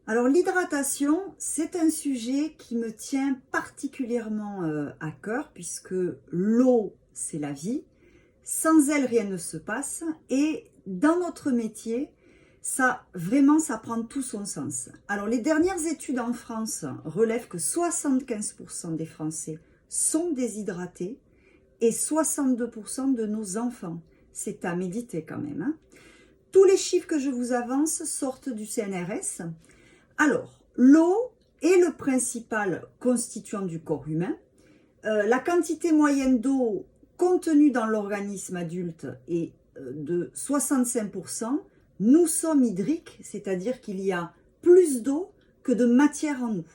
Alors l'hydratation, c'est un sujet qui me tient particulièrement à cœur puisque l'eau, c'est la vie. Sans elle, rien ne se passe. Et dans notre métier, ça prend tout son sens. Alors les dernières études en France relèvent que 75% des Français sont déshydratés et 62% de nos enfants. C'est à méditer quand même, hein. Tous les chiffres que je vous avance sortent du CNRS. Alors, l'eau est le principal constituant du corps humain. La quantité moyenne d'eau contenue dans l'organisme adulte est de 65%. Nous sommes hydriques, c'est-à-dire qu'il y a plus d'eau que de matière en nous.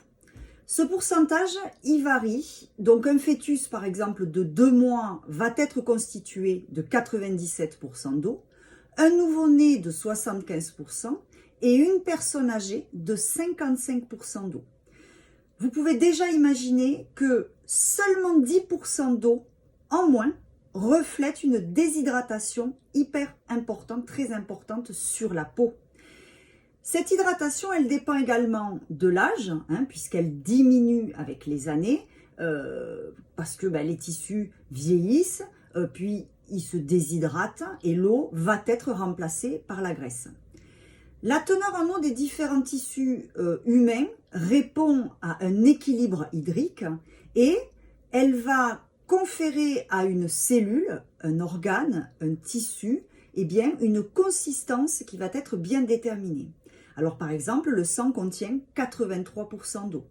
Ce pourcentage, il varie. Donc un fœtus, par exemple, de 2 mois va être constitué de 97% d'eau, un nouveau-né de 75%, et une personne âgée de 55% d'eau. Vous pouvez déjà imaginer que seulement 10% d'eau en moins reflète une déshydratation hyper importante, très importante sur la peau. Cette hydratation, elle dépend également de l'âge, puisqu'elle diminue avec les années, parce que les tissus vieillissent, puis ils se déshydratent et l'eau va être remplacée par la graisse. La teneur en eau des différents tissus humains répond à un équilibre hydrique et elle va conférer à une cellule, un organe, un tissu, une consistance qui va être bien déterminée. Alors par exemple, le sang contient 83% d'eau,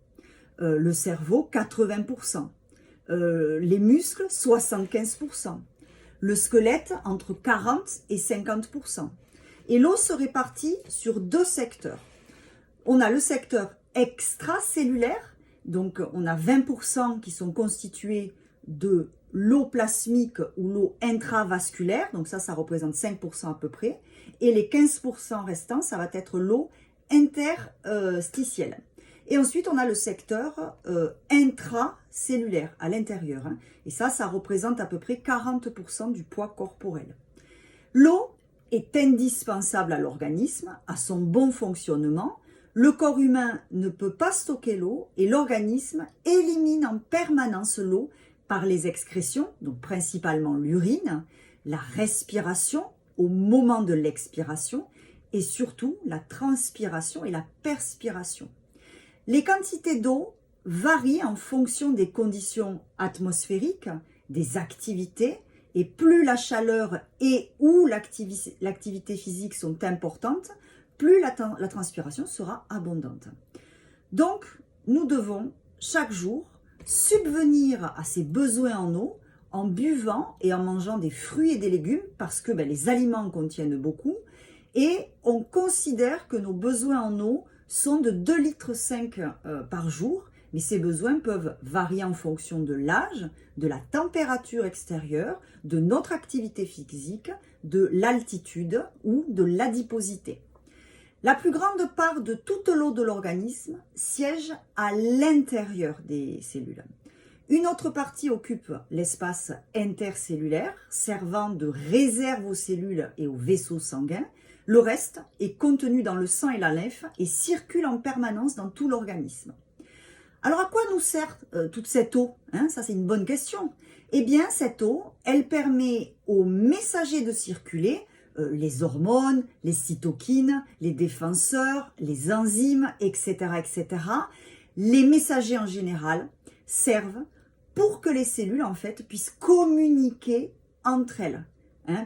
le cerveau 80%, les muscles 75%, le squelette entre 40 et 50%. Et l'eau se répartit sur 2 secteurs. On a le secteur extracellulaire, donc on a 20% qui sont constitués de l'eau plasmique ou l'eau intravasculaire, donc ça représente 5% à peu près, et les 15% restants, ça va être l'eau interstitielle. Et ensuite, on a le secteur intracellulaire, à l'intérieur, et ça représente à peu près 40% du poids corporel. L'eau est indispensable à l'organisme, à son bon fonctionnement. Le corps humain ne peut pas stocker l'eau et l'organisme élimine en permanence l'eau par les excrétions, donc principalement l'urine, la respiration au moment de l'expiration et surtout la transpiration et la perspiration. Les quantités d'eau varient en fonction des conditions atmosphériques, des activités, et plus la chaleur et ou l'activité physique sont importantes, plus la transpiration sera abondante. Donc, nous devons chaque jour subvenir à ces besoins en eau en buvant et en mangeant des fruits et des légumes parce que les aliments contiennent beaucoup et on considère que nos besoins en eau sont de 2,5 litres par jour. Mais ces besoins peuvent varier en fonction de l'âge, de la température extérieure, de notre activité physique, de l'altitude ou de l'adiposité. La plus grande part de toute l'eau de l'organisme siège à l'intérieur des cellules. Une autre partie occupe l'espace intercellulaire, servant de réserve aux cellules et aux vaisseaux sanguins. Le reste est contenu dans le sang et la lymphe et circule en permanence dans tout l'organisme. Alors à quoi nous sert toute cette eau, Ça c'est une bonne question. Eh bien cette eau, elle permet aux messagers de circuler, les hormones, les cytokines, les défenseurs, les enzymes, etc., etc. Les messagers en général servent pour que les cellules en fait puissent communiquer entre elles.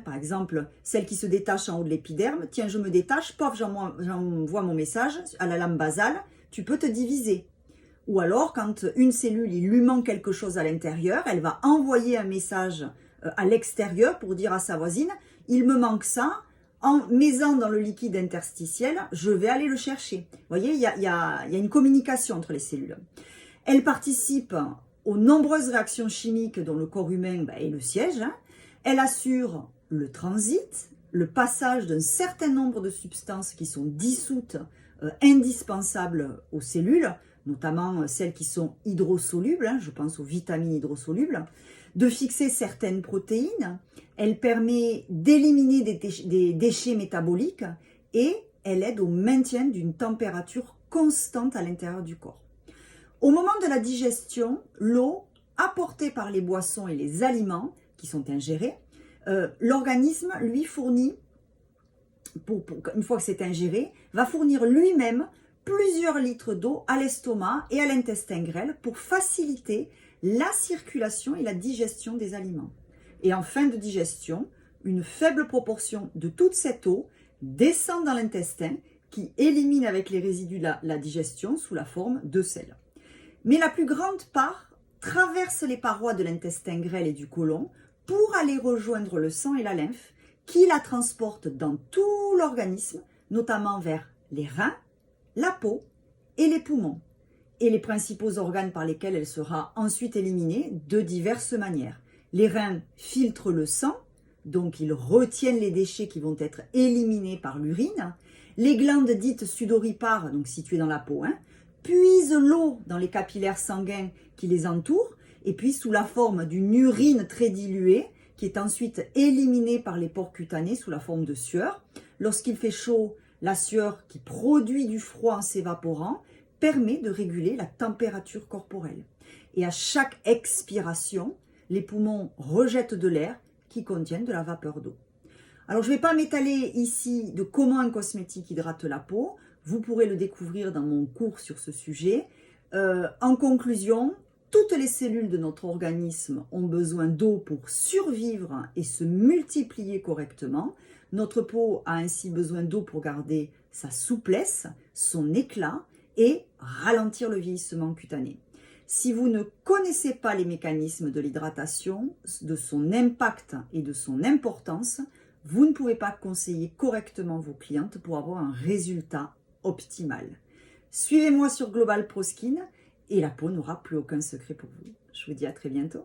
Par exemple, celle qui se détache en haut de l'épiderme, tiens je me détache, pof, j'envoie mon message à la lame basale, tu peux te diviser. Ou alors, quand une cellule, il lui manque quelque chose à l'intérieur, elle va envoyer un message à l'extérieur pour dire à sa voisine, il me manque ça, en maisant dans le liquide interstitiel, je vais aller le chercher. Vous voyez, il y a une communication entre les cellules. Elle participe aux nombreuses réactions chimiques dont le corps humain est le siège. Elle assure le transit, le passage d'un certain nombre de substances qui sont dissoutes, indispensables aux cellules, notamment celles qui sont hydrosolubles, je pense aux vitamines hydrosolubles, de fixer certaines protéines, elle permet d'éliminer des déchets métaboliques et elle aide au maintien d'une température constante à l'intérieur du corps. Au moment de la digestion, l'eau apportée par les boissons et les aliments qui sont ingérés, l'organisme lui fournit, une fois que c'est ingéré, va fournir lui-même plusieurs litres d'eau à l'estomac et à l'intestin grêle pour faciliter la circulation et la digestion des aliments. Et en fin de digestion, une faible proportion de toute cette eau descend dans l'intestin qui élimine avec les résidus la digestion sous la forme de sel. Mais la plus grande part traverse les parois de l'intestin grêle et du côlon pour aller rejoindre le sang et la lymphe qui la transportent dans tout l'organisme, notamment vers les reins, la peau et les poumons, et les principaux organes par lesquels elle sera ensuite éliminée de diverses manières. Les reins filtrent le sang, donc ils retiennent les déchets qui vont être éliminés par l'urine. Les glandes dites sudoripares, donc situées dans la peau, puisent l'eau dans les capillaires sanguins qui les entourent, et puis sous la forme d'une urine très diluée, qui est ensuite éliminée par les pores cutanés sous la forme de sueur. Lorsqu'il fait chaud, la sueur qui produit du froid en s'évaporant permet de réguler la température corporelle. Et à chaque expiration, les poumons rejettent de l'air qui contient de la vapeur d'eau. Alors je ne vais pas m'étaler ici de comment un cosmétique hydrate la peau. Vous pourrez le découvrir dans mon cours sur ce sujet. En conclusion, toutes les cellules de notre organisme ont besoin d'eau pour survivre et se multiplier correctement. Notre peau a ainsi besoin d'eau pour garder sa souplesse, son éclat et ralentir le vieillissement cutané. Si vous ne connaissez pas les mécanismes de l'hydratation, de son impact et de son importance, vous ne pouvez pas conseiller correctement vos clientes pour avoir un résultat optimal. Suivez-moi sur Global Pro Skin et la peau n'aura plus aucun secret pour vous. Je vous dis à très bientôt.